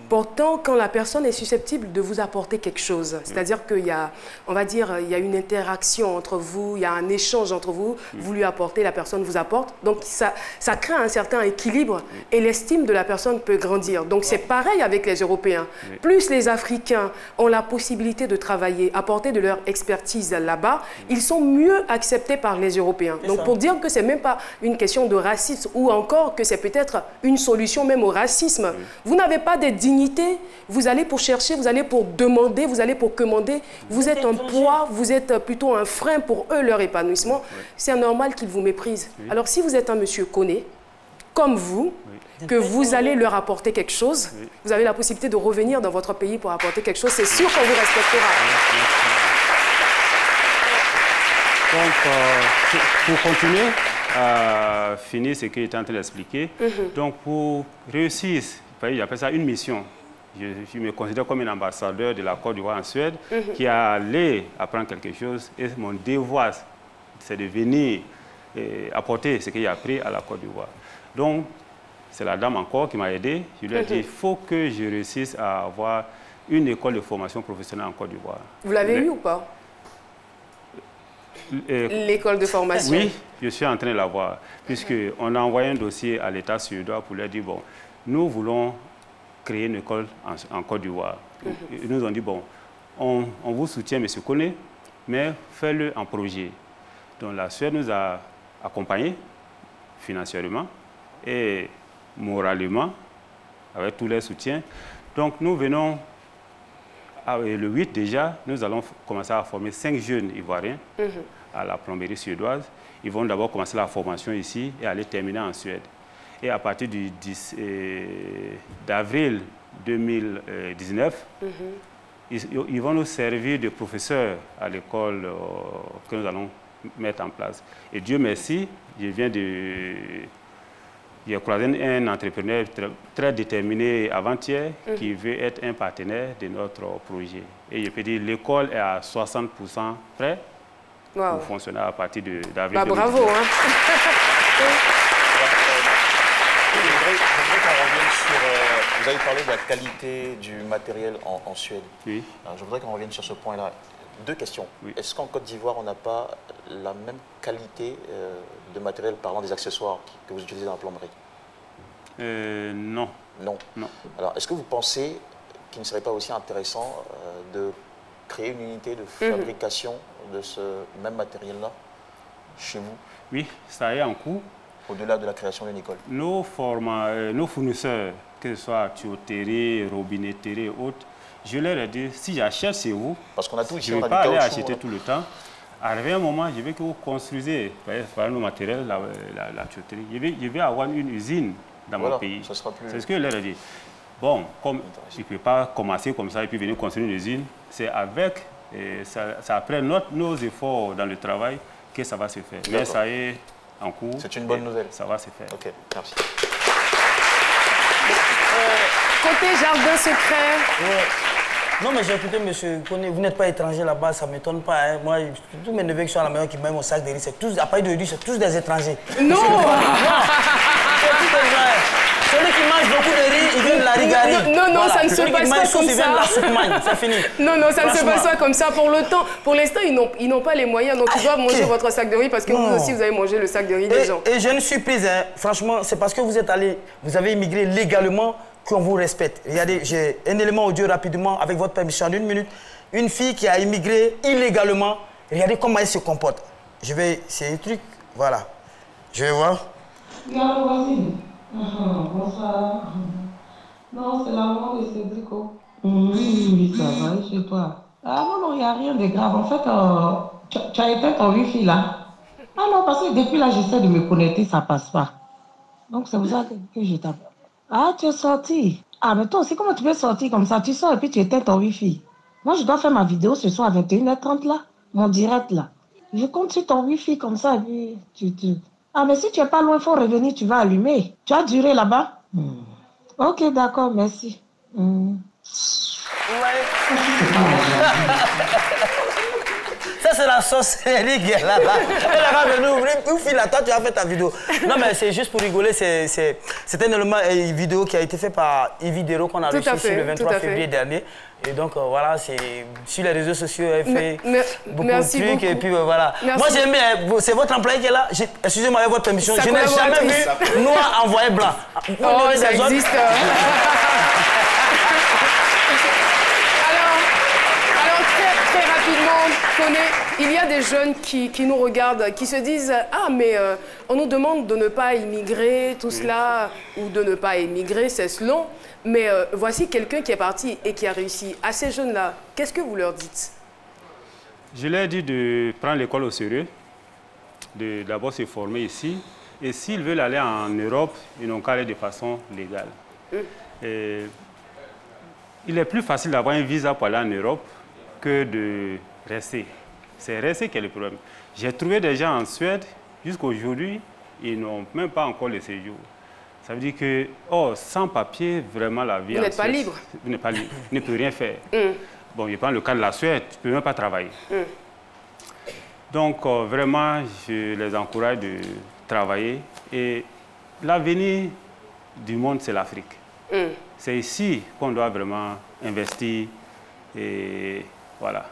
Pourtant, quand la personne est susceptible de vous apporter quelque chose, c'est-à-dire qu'il y a, on va dire, il y a une interaction entre vous, il y a un échange entre vous, vous lui apportez, la personne vous apporte, donc ça crée un certain équilibre et l'estime de la personne peut grandir. Donc c'est pareil avec les Européens. Plus les Africains ont la possibilité de travailler, apporter de leur expertise là-bas, ils sont mieux acceptés par les Européens. Donc pour dire que c'est même pas une question de racisme ou encore que c'est peut-être une solution même au racisme. Vous n'avez pas de dignité, vous allez pour chercher, vous allez pour demander, vous allez pour commander, vous êtes un poids, vous êtes plutôt un frein pour eux, leur épanouissement. C'est normal qu'ils vous méprisent. Alors si vous êtes un monsieur Koné, comme vous, que vous allez leur apporter quelque chose, vous avez la possibilité de revenir dans votre pays pour apporter quelque chose, c'est sûr qu'on vous respectera. Donc, pour continuer à finir ce que j'étais en train d'expliquer, donc pour réussir, j'appelle ça une mission. Je me considère comme un ambassadeur de la Côte d'Ivoire en Suède qui a allé apprendre quelque chose et mon devoir, c'est de venir apporter ce qu'il a appris à la Côte d'Ivoire. Donc, c'est la dame encore qui m'a aidé. Je lui ai dit, il faut que je réussisse à avoir une école de formation professionnelle en Côte d'Ivoire. Vous l'avez eu ou pas? L'école de formation? Oui, je suis en train de l'avoir, puisqu'on a envoyé un dossier à l'État suédois pour leur dire, bon, nous voulons créer une école en Côte d'Ivoire. Ils nous ont dit, bon, on vous soutient, M. Koné, mais faites-le en projet. Donc la Suède nous a accompagnés financièrement et moralement, avec tous les soutiens. Donc nous venons, le 8 déjà, nous allons commencer à former 5 jeunes Ivoiriens à la plomberie suédoise. Ils vont d'abord commencer la formation ici et aller terminer en Suède. Et à partir du 10 d'avril 2019, ils vont nous servir de professeurs à l'école que nous allons mettre en place. Et Dieu merci, j'ai croisé un entrepreneur très déterminé avant-hier qui veut être un partenaire de notre projet. Et je peux dire l'école est à 60% prêt pour fonctionner à partir d'avril 2019. Bravo, hein. J'aimerais qu'on revienne sur... vous avez parlé de la qualité du matériel en Suède. Oui. Alors, je voudrais qu'on revienne sur ce point-là. 2 questions. Oui. Est-ce qu'en Côte d'Ivoire, on n'a pas la même qualité de matériel parlant des accessoires que vous utilisez dans la plomberie? Non. Non. Alors, est-ce que vous pensez qu'il ne serait pas aussi intéressant de créer une unité de fabrication de ce même matériel-là chez vous? Oui, ça est en cours. Au-delà de la création d'une école? Nos fournisseurs que ce soit tuyauterie, robinetterie et autres, je leur ai dit, si j'achète chez vous, parce qu'on a tout ici, je ne vais pas aller acheter tout le temps. Arrivé un moment, je veux que vous construisez par nos matériels, la tuyauterie. Je vais avoir une usine dans mon pays. C'est ce que je leur ai dit. Bon, comme je ne peux pas commencer comme ça et puis venir construire une usine, c'est avec, ça après nos efforts dans le travail que ça va se faire. Mais ça est en cours. C'est une bonne nouvelle. Ça va se faire. Ok, merci. Côté jardin secret. Ouais. Non, mais j'ai écouté, monsieur Koné, vous n'êtes pas étranger là-bas, ça ne m'étonne pas. Hein. Moi, tous mes neveux qui sont à la maison qui mettent mon sac de riz, c'est tous, à part de riz, c'est tous des étrangers. Non. Celui qui mange beaucoup de riz, il vient de la rigarie. Non, voilà. Ça ne se passe pas comme ça. C'est fini. Non, ça ne se passe pas comme ça. Pour l'instant, ils n'ont pas les moyens, donc ils doivent manger votre sac de riz parce que vous aussi, vous avez mangé le sac de riz des gens. Et j'ai une surprise, hein. Franchement, c'est parce que vous êtes allé, vous avez immigré légalement qu'on vous respecte. Regardez, j'ai un élément audio rapidement, avec votre permission, en 1 minute. Une fille qui a immigré illégalement, regardez comment elle se comporte. C'est un truc, voilà. Je vais voir. Regarde, voici. Bonsoir. Non, c'est la maman de Cédrico. Oui, ça va, et chez toi? Ah non, il n'y a rien de grave. En fait, tu as éteint ton wifi là. Ah non, parce que depuis là, j'essaie de me connecter, ça passe pas. Donc c'est pour ça que je t'appelle. Ah, tu es sorti. Ah, mais toi aussi, comment tu peux sortir comme ça? Tu sors et puis tu éteins ton wifi. Moi, je dois faire ma vidéo ce soir à 21h30 là, mon direct là. Je compte sur ton wifi comme ça et puis Ah, mais si tu n'es pas loin, il faut revenir, tu vas allumer. Tu as duré là-bas? Ok, d'accord, merci. Ça, c'est la sorcellerie qui est là-bas. Elle a venu ouvrir, ouf, là, toi, tu as fait ta vidéo. Non, mais c'est juste pour rigoler. C'est un élément vidéo qui a été fait par Yves Dero qu'on a reçu sur le 23 février dernier. Et donc, voilà, c'est sur les réseaux sociaux, elle fait beaucoup de trucs. Et puis, voilà. Merci. Moi, j'ai aimé, c'est votre employé qui est là. Excusez-moi, avec votre permission, je n'ai jamais vu noir envoyé blanc. Oh, ça existe. Très rapidement, il y a des jeunes qui nous regardent, qui se disent « Ah, mais on nous demande de ne pas immigrer, tout cela, ou de ne pas immigrer, c'est long. » Mais voici quelqu'un qui est parti et qui a réussi. À ces jeunes-là, qu'est-ce que vous leur dites? Je leur dis de prendre l'école au sérieux, de d'abord se former ici. Et s'ils veulent aller en Europe, ils n'ont qu'à aller de façon légale. Et il est plus facile d'avoir un visa pour aller en Europe que de rester. C'est rester qui est le problème. J'ai trouvé des gens en Suède, jusqu'à aujourd'hui, ils n'ont même pas encore le séjour. Ça veut dire que, sans papier, vraiment la vie... Vous n'êtes pas libre. Vous n'êtes pas libre. Vous ne pouvez rien faire. Bon, je prends le cas de la Suède, tu ne peux même pas travailler. Donc, vraiment, je les encourage de travailler. Et l'avenir du monde, c'est l'Afrique. C'est ici qu'on doit vraiment investir. Et voilà.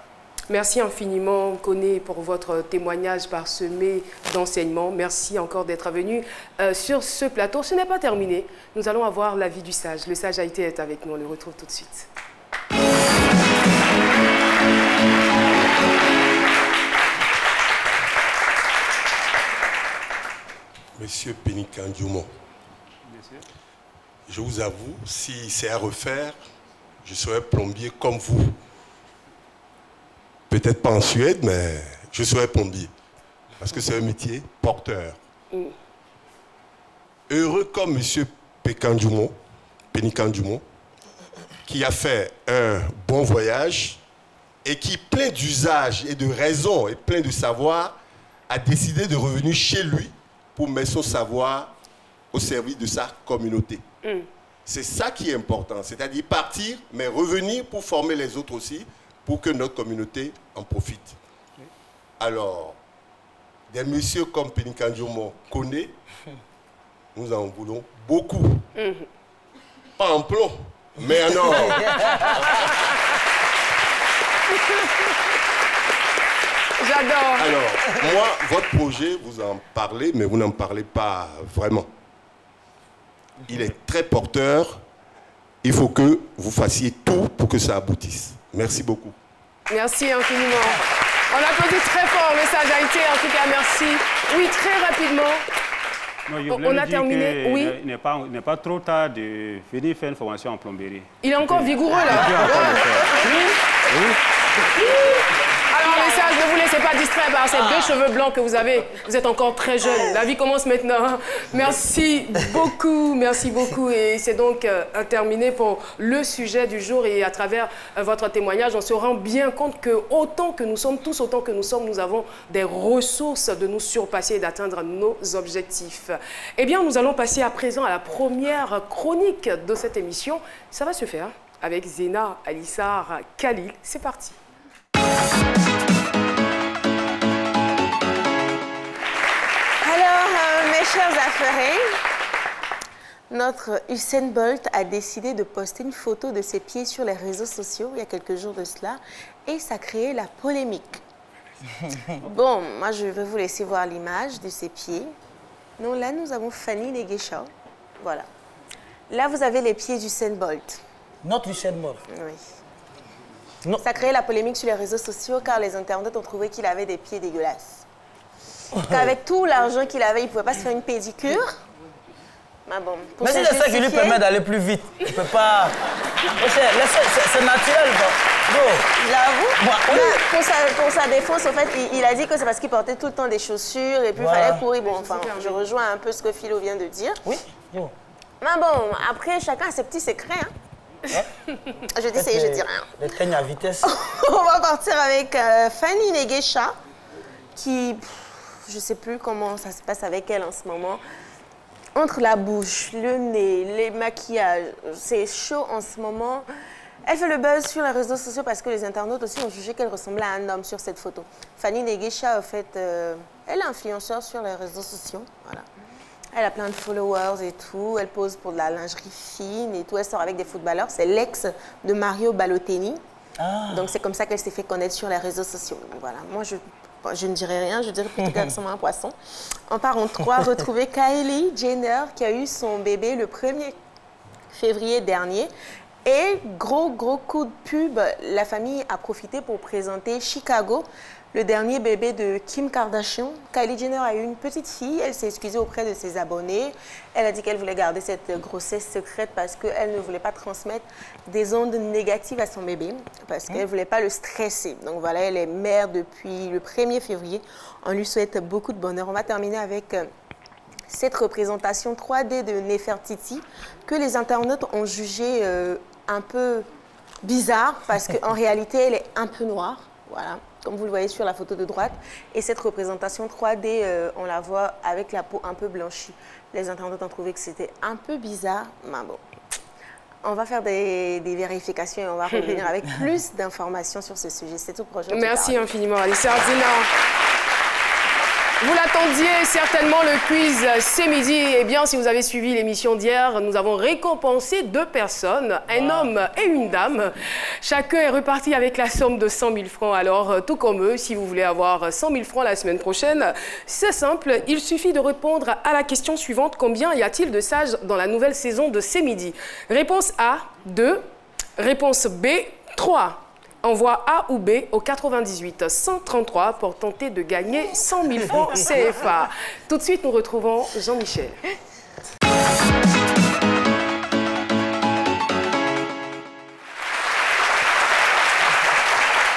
Merci infiniment, Koné, pour votre témoignage parsemé d'enseignements. Merci encore d'être venu sur ce plateau. Ce n'est pas terminé. Nous allons avoir l'avis du sage. Le sage Haïté est avec nous. On le retrouve tout de suite. Monsieur Pénican Dumont, je vous avoue, si c'est à refaire, je serais plombier comme vous. Peut-être pas en Suède, mais je serais plombier. Parce que c'est un métier porteur. Heureux comme M. Pénican Dumont, qui a fait un bon voyage et qui, plein d'usages et de raisons et plein de savoir, a décidé de revenir chez lui pour mettre son savoir au service de sa communauté. C'est ça qui est important, c'est-à-dire partir, mais revenir pour former les autres aussi, pour que notre communauté en profite. Alors, des messieurs comme Pénican Dumont connaît, nous en voulons beaucoup. Pas en plomb, mais en or. J'adore. Alors, moi, votre projet, vous en parlez, mais vous n'en parlez pas vraiment. Il est très porteur. Il faut que vous fassiez tout pour que ça aboutisse. Merci beaucoup. Merci infiniment. On applaudit très fort le sage Haïté. En tout cas, merci. Oui, très rapidement. On a terminé. Oui. Il n'est pas trop tard de venir faire une formation en plomberie. Il est encore vigoureux, là. Alors, message, ne vous laissez pas distraire par ces deux cheveux blancs que vous avez. Vous êtes encore très jeune. La vie commence maintenant. Merci beaucoup, merci beaucoup. Et c'est donc terminé pour le sujet du jour. Et à travers votre témoignage, on se rend bien compte que autant que nous sommes, tous autant que nous sommes, nous avons des ressources de nous surpasser et d'atteindre nos objectifs. Eh bien, nous allons passer à présent à la première chronique de cette émission. Ça va se faire avec Zena Alissar Khalil. C'est parti. Alors, mes chers affairés, notre Usain Bolt a décidé de poster une photo de ses pieds sur les réseaux sociaux il y a quelques jours de cela et ça a créé la polémique. Bon, moi je vais vous laisser voir l'image de ses pieds. Donc là, nous avons Fanny Neguesha. Voilà. Là, vous avez les pieds d'Usain Bolt. Notre Usain Bolt. Oui. Non. Ça a créé la polémique sur les réseaux sociaux car les internautes ont trouvé qu'il avait des pieds dégueulasses. Qu'avec tout l'argent qu'il avait, il ne pouvait pas se faire une pédicure. Mais bon, mais c'est ça qui lui permet d'aller plus vite. Il ne peut pas... C'est naturel. J'avoue. Pour sa défense, en fait, il a dit que c'est parce qu'il portait tout le temps des chaussures et puis il fallait courir. Bon, enfin, je rejoins un peu ce que Philo vient de dire. Oui. Mais bon, après, chacun a ses petits secrets. Hein. Je dis c'est, je dis rien. Le train à vitesse. On va partir avec Fanny Neguesha, qui, je ne sais plus comment ça se passe avec elle en ce moment. Entre la bouche, le nez, les maquillages, c'est chaud en ce moment. Elle fait le buzz sur les réseaux sociaux parce que les internautes aussi ont jugé qu'elle ressemblait à un homme sur cette photo. Fanny Neguesha, en fait, elle est influenceuse sur les réseaux sociaux. Voilà. Elle a plein de followers et tout. Elle pose pour de la lingerie fine et tout. Elle sort avec des footballeurs. C'est l'ex de Mario Balotelli. Ah. Donc, c'est comme ça qu'elle s'est fait connaître sur les réseaux sociaux. Donc, voilà. Moi, je ne dirais rien. Je dirais plutôt qu'elle ressemble à un poisson. En part en 3, retrouver Kylie Jenner qui a eu son bébé le 1er février dernier. Et gros coup de pub, la famille a profité pour présenter Chicago, le dernier bébé de Kim Kardashian. Kylie Jenner a eu une petite fille, elle s'est excusée auprès de ses abonnés. Elle a dit qu'elle voulait garder cette grossesse secrète parce qu'elle ne voulait pas transmettre des ondes négatives à son bébé, parce qu'elle ne voulait pas le stresser. Donc voilà, elle est mère depuis le 1er février. On lui souhaite beaucoup de bonheur. On va terminer avec cette représentation 3D de Nefertiti que les internautes ont jugé un peu bizarre parce qu'en réalité, elle est un peu noire. Voilà, comme vous le voyez sur la photo de droite. Et cette représentation 3D, on la voit avec la peau un peu blanchie. Les internautes ont trouvé que c'était un peu bizarre. Mais bon, on va faire des vérifications et on va revenir avec plus d'informations sur ce sujet. C'est tout projet. Merci infiniment, Alissar. Vous l'attendiez certainement, le quiz C'est midi. Eh bien, si vous avez suivi l'émission d'hier, nous avons récompensé 2 personnes, un homme et une dame. Chacun est reparti avec la somme de 100 000 francs. Alors, tout comme eux, si vous voulez avoir 100 000 francs la semaine prochaine, c'est simple, il suffit de répondre à la question suivante. Combien y a-t-il de sages dans la nouvelle saison de C'est midi? Réponse A, 2. Réponse B, 3. Envoie A ou B au 98 133 pour tenter de gagner 100 000 francs CFA. Tout de suite, nous retrouvons Jean-Michel.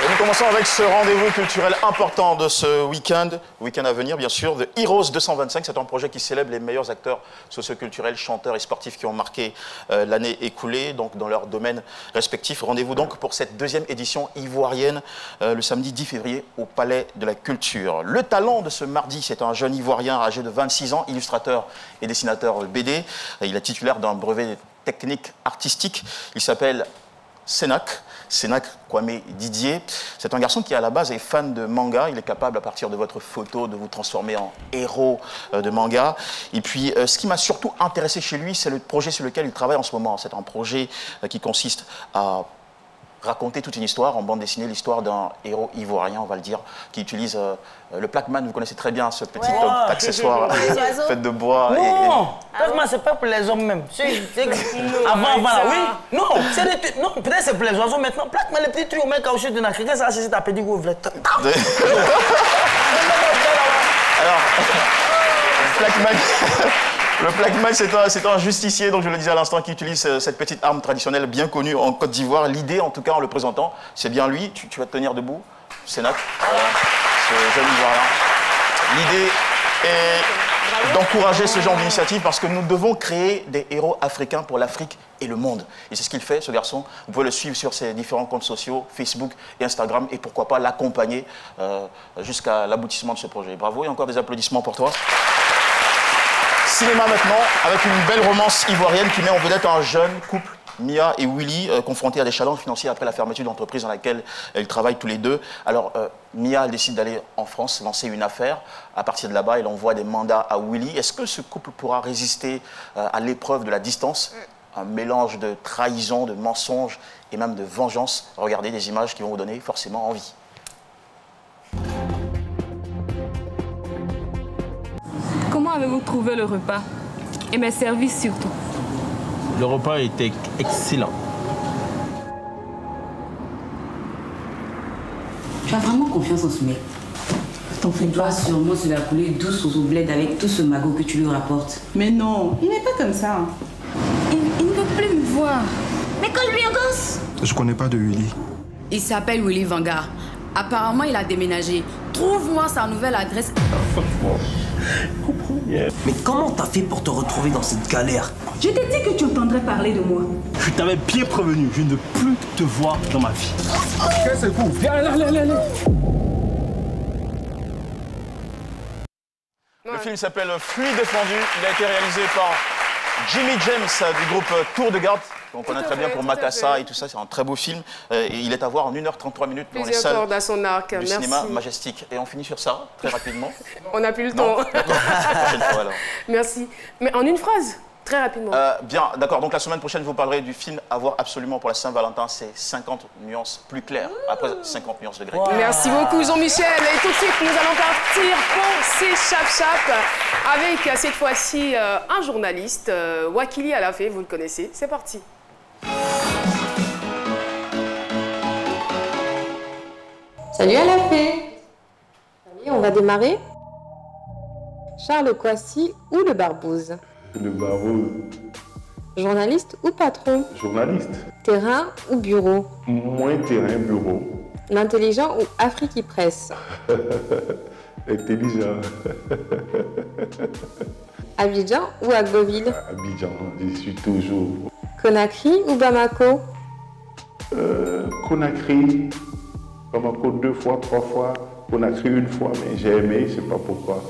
Et nous commençons avec ce rendez-vous culturel important de ce week-end à venir, bien sûr, de Heroes 225. C'est un projet qui célèbre les meilleurs acteurs socioculturels, chanteurs et sportifs qui ont marqué l'année écoulée, donc dans leur domaine respectif. Rendez-vous donc pour cette 2e édition ivoirienne, le samedi 10 février, au Palais de la Culture. Le talent de ce mardi, c'est un jeune Ivoirien âgé de 26 ans, illustrateur et dessinateur BD. Il est titulaire d'un brevet technique artistique. Il s'appelle Sénac Kwame Didier. C'est un garçon qui, à la base, est fan de manga. Il est capable, à partir de votre photo, de vous transformer en héros de manga. Et puis, ce qui m'a surtout intéressé chez lui, c'est le projet sur lequel il travaille en ce moment. C'est un projet qui consiste à raconter toute une histoire en bande dessinée, l'histoire d'un héros ivoirien, on va le dire, qui utilise le Plaquemine. Vous connaissez très bien ce petit accessoire fait de bois. Non, Plaquemine, c'est pas pour les hommes même. Avant, oui. Non, peut-être c'est pour les oiseaux maintenant. Plaquemine, les petits trucs, on met caoutchouc de l'Afrique, ça, c'est ta petite gouverne. Alors, Le plaquemage, c'est un justicier, donc je le disais à l'instant, qui utilise cette petite arme traditionnelle bien connue en Côte d'Ivoire. L'idée, en tout cas, en le présentant, c'est bien lui. Tu vas te tenir debout, Sénac, ce jeune Ivoirien. L'idée est d'encourager ce genre d'initiative parce que nous devons créer des héros africains pour l'Afrique et le monde. Et c'est ce qu'il fait, ce garçon. Vous pouvez le suivre sur ses différents comptes sociaux, Facebook et Instagram, et pourquoi pas l'accompagner jusqu'à l'aboutissement de ce projet. Bravo, et encore des applaudissements pour toi. Cinéma maintenant, avec une belle romance ivoirienne qui met en vedette un jeune couple, Mia et Willy, confrontés à des challenges financiers après la fermeture d'entreprise dans laquelle ils travaillent tous les deux. Alors, Mia, elle décide d'aller en France, lancer une affaire. À partir de là-bas, elle envoie des mandats à Willy. Est-ce que ce couple pourra résister à l'épreuve de la distance? Un mélange de trahison, de mensonges et même de vengeance. Regardez des images qui vont vous donner forcément envie. Comment avez-vous trouvé le repas? Et mes services surtout? Le repas était excellent. Tu as vraiment confiance en ce mec? T'en fais pas. Sûrement se la couler douce aux bled avec tout ce magot que tu lui rapportes. Mais non, il n'est pas comme ça. Il ne veut plus me voir. Mais colle-lui un gosse. Je connais pas de Willy. Il s'appelle Willy Vanguard. Apparemment, il a déménagé. Trouve-moi sa nouvelle adresse. Mais comment t'as fait pour te retrouver dans cette galère? Je t'ai dit que tu entendrais parler de moi. Je t'avais bien prévenu, je ne veux plus te voir dans ma vie. Qu'est-ce que vous? Viens, allez. Le film s'appelle Fluide défendu. Il a été réalisé par Jimmy James du groupe Tour de Garde, qu'on connaît très bien pour Makassa et tout ça. C'est un très beau film. Et il est à voir en 1h33 minutes dans les salles du cinéma Majestic. Et on finit sur ça, très rapidement. On n'a plus le temps. La prochaine fois, alors. Merci. Mais en une phrase, très rapidement. Bien, d'accord. Donc la semaine prochaine, vous parlerez du film à voir absolument pour la Saint-Valentin. C'est 50 nuances plus claires. Après 50 nuances de gris. Merci beaucoup Jean-Michel. Et tout de suite, nous allons partir pour ces chap-chap avec cette fois-ci un journaliste, Wakili Alafé, vous le connaissez. C'est parti. Salut Alafé. Allez, on va démarrer. Charles Kouassi ou le Barbouze? Le Barbouze. Journaliste ou patron? Journaliste. Terrain ou bureau? Moins terrain, bureau. L'intelligent ou Afrique Presse? Intelligent. Abidjan ou Agboville? Abidjan, j'y suis toujours. Conakry ou Bamako? Conakry. Bamako 2 fois, 3 fois. Conakry 1 fois, mais j'ai aimé, je ne sais pas pourquoi.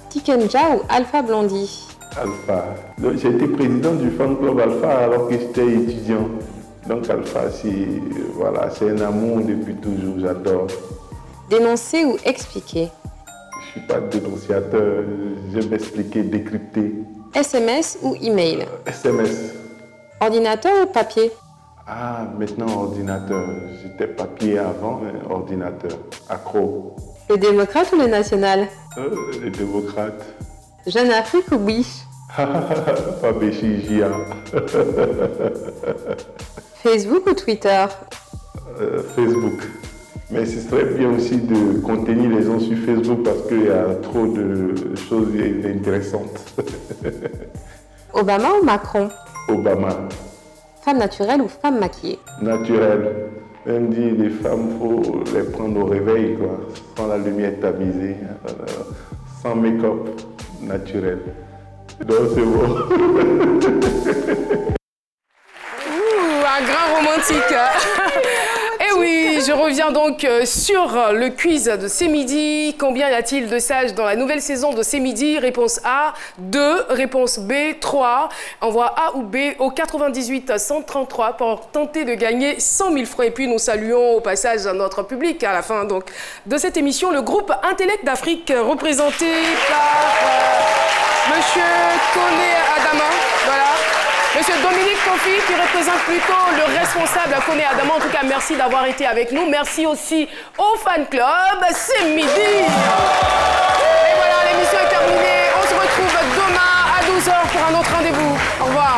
Tikenja ou Alpha Blondie? Alpha. J'ai été président du fan club Alpha alors que j'étais étudiant. Donc Alpha, voilà, c'est un amour depuis toujours, j'adore. Dénoncer ou expliquer? Je ne suis pas dénonciateur, j'aime expliquer, décrypter. SMS ou email? SMS. Ordinateur ou papier? Ah, maintenant ordinateur. J'étais papier avant, mais ordinateur. Accro. Le démocrate ou le national? Le démocrate. Jeune Afrique ou Biche? Pas Béchijia. Facebook ou Twitter? Facebook. Mais ce serait bien aussi de contenir les gens sur Facebook parce qu'il y a trop de choses intéressantes. Obama ou Macron? Obama. Femme naturelle ou femme maquillée? Naturelle. Même dit, les femmes, il faut les prendre au réveil, quoi. Sans la lumière tamisée, sans make-up, naturel. Donc c'est bon. Un grand romantique. Et oui, je reviens donc sur le quiz de C'est Midi. Combien y a-t-il de sages dans la nouvelle saison de C'est Midi? Réponse A, 2. Réponse B, 3. Envoie A ou B au 98 133 pour tenter de gagner 100 000 francs. Et puis nous saluons au passage notre public à la fin donc, de cette émission, le groupe Intellect d'Afrique représenté par Monsieur Koné Adama. Voilà. Monsieur Dominique Kofi qui représente plutôt le responsable Koné Adama. En tout cas, merci d'avoir été avec nous. Merci aussi au fan club. C'est midi. Et voilà, l'émission est terminée. On se retrouve demain à 12h pour un autre rendez-vous. Au revoir.